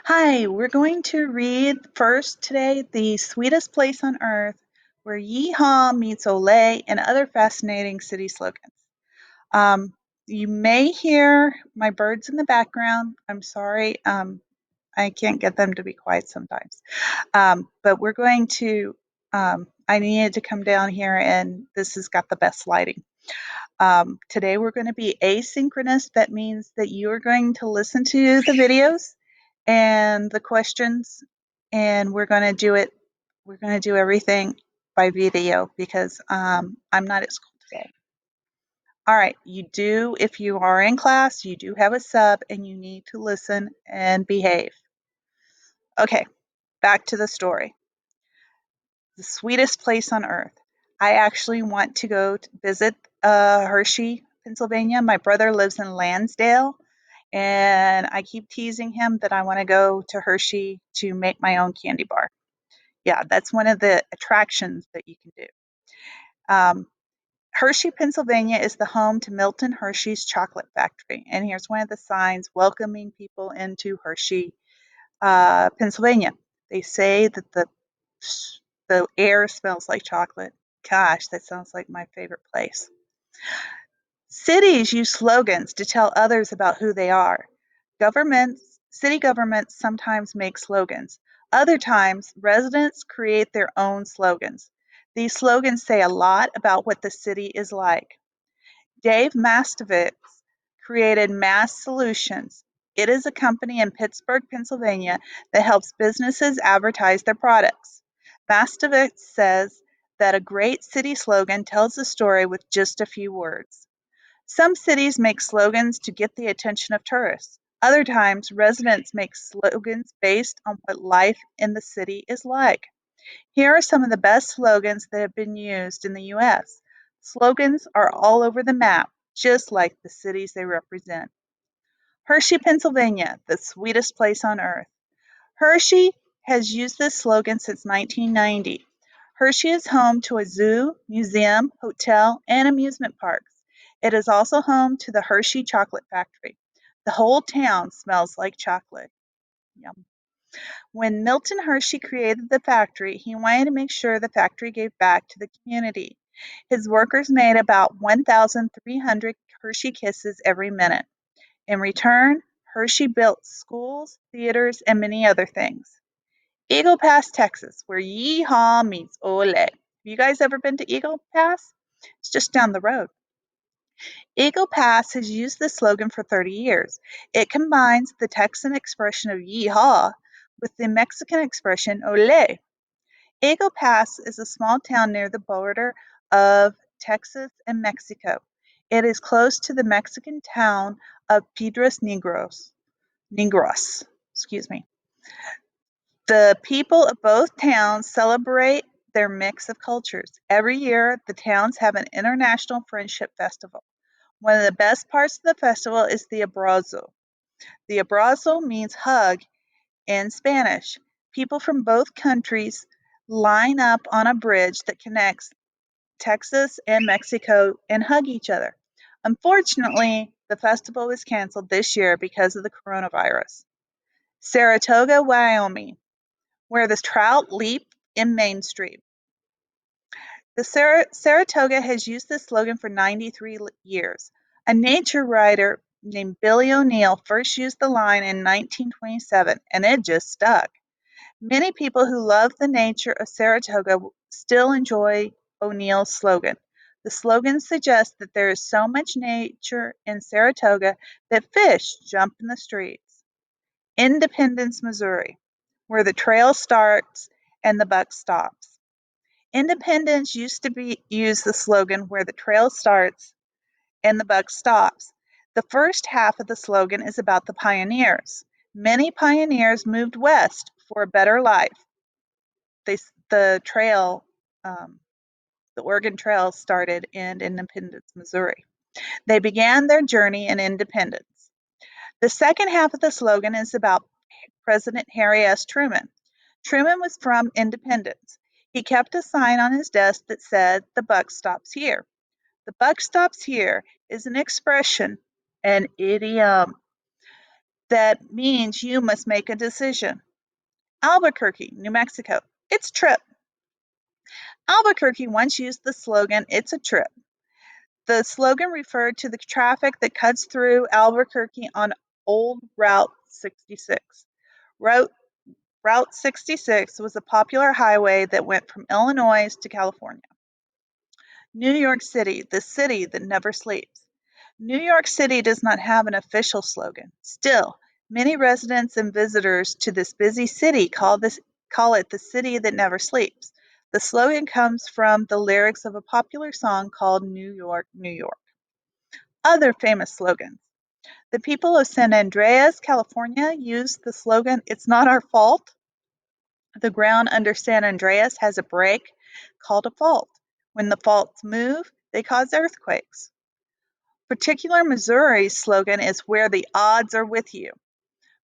Hi, we're going to read first today The Sweetest Place on Earth, where Yeehaw meets Olay and other fascinating city slogans. Um, you may hear my birds in the background. I'm sorry, I can't get them to be quiet sometimes. But we're going to, I needed to come down here, and this has got the best lighting. Today we're going to be asynchronous. That means that you are going to listen to the videos and the questions, and we're going to do it. We're going to do everything by video because I'm not at school today. All right, you do, if you are in class, you do have a sub and you need to listen and behave. Okay, back to the story. The sweetest place on earth. I actually want to go to visit Hershey, Pennsylvania. My brother lives in Lansdale, and I keep teasing him that I want to go to Hershey to make my own candy bar. Yeah, that's one of the attractions that you can do. Um, Hershey, Pennsylvania is the home to Milton Hershey's chocolate factory. And here's one of the signs welcoming people into Hershey, Pennsylvania. They say that the air smells like chocolate. Gosh, that sounds like my favorite place. Cities use slogans to tell others about who they are. City governments sometimes make slogans. Other times, residents create their own slogans. These slogans say a lot about what the city is like. Dave Mastovitz created Mass Solutions. It is a company in Pittsburgh, Pennsylvania that helps businesses advertise their products. Mastovitz says that a great city slogan tells a story with just a few words. Some cities make slogans to get the attention of tourists. Other times, residents make slogans based on what life in the city is like. Here are some of the best slogans that have been used in the US. Slogans are all over the map, just like the cities they represent. Hershey, Pennsylvania, the sweetest place on earth. Hershey has used this slogan since 1990. Hershey is home to a zoo, museum, hotel, and amusement parks. It is also home to the Hershey Chocolate Factory. The whole town smells like chocolate. Yum. When Milton Hershey created the factory, he wanted to make sure the factory gave back to the community. His workers made about 1,300 Hershey Kisses every minute. In return, Hershey built schools, theaters, and many other things. Eagle Pass, Texas, where yeehaw meets ole. Have you guys ever been to Eagle Pass? It's just down the road. Eagle Pass has used this slogan for 30 years. It combines the Texan expression of yeehaw with the Mexican expression ole. Eagle Pass is a small town near the border of Texas and Mexico. It is close to the Mexican town of Piedras Negros. Excuse me. The people of both towns celebrate their mix of cultures. Every year, the towns have an international friendship festival. One of the best parts of the festival is the abrazo. The abrazo means hug in Spanish. People from both countries line up on a bridge that connects Texas and Mexico and hug each other. Unfortunately, the festival was canceled this year because of the coronavirus. Saratoga, Wyoming, where the trout leap in Main Street. The Saratoga has used this slogan for 93 years. A nature writer named Billy O'Neill first used the line in 1927, and it just stuck. Many people who love the nature of Saratoga still enjoy O'Neill's slogan. The slogan suggests that there is so much nature in Saratoga that fish jump in the streets. Independence, Missouri, where the trail starts and the buck stops. Independence used to use the slogan where the trail starts and the buck stops. The first half of the slogan is about the pioneers. Many pioneers moved west for a better life. The trail, um, the Oregon Trail started in Independence, Missouri. They began their journey in independence. The second half of the slogan is about President Harry S. Truman. Truman was from Independence. He kept a sign on his desk that said, "The buck stops here." The buck stops here is an expression, an idiom that means you must make a decision. Albuquerque, New Mexico. It's trip. Albuquerque once used the slogan, "It's a trip." The slogan referred to the traffic that cuts through Albuquerque on Old Route 66. Route Route 66 was a popular highway that went from Illinois to California. New York City, the city that never sleeps. New York City does not have an official slogan. Still, many residents and visitors to this busy city call it the city that never sleeps. The slogan comes from the lyrics of a popular song called New York, New York. Other famous slogans. The people of San Andreas, California use the slogan, "It's not our fault." The ground under San Andreas has a break called a fault. When the faults move, they cause earthquakes. Particular Missouri's slogan is, "Where the odds are with you."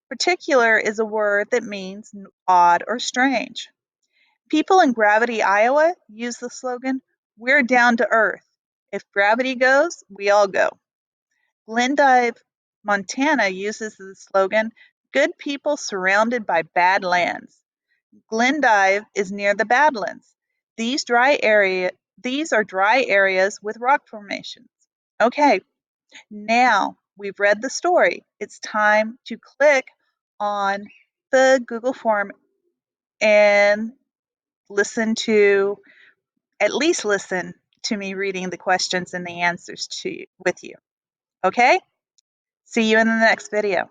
Particular is a word that means odd or strange. People in Gravity, Iowa use the slogan, "We're down to earth. If gravity goes, we all go." Glendive, Montana uses the slogan, "Good people surrounded by bad lands." Glendive is near the Badlands. These these are dry areas with rock formations. Okay, now we've read the story. It's time to click on the Google form and listen to at least listen to me reading the questions and the answers to you, with you. Okay? See you in the next video.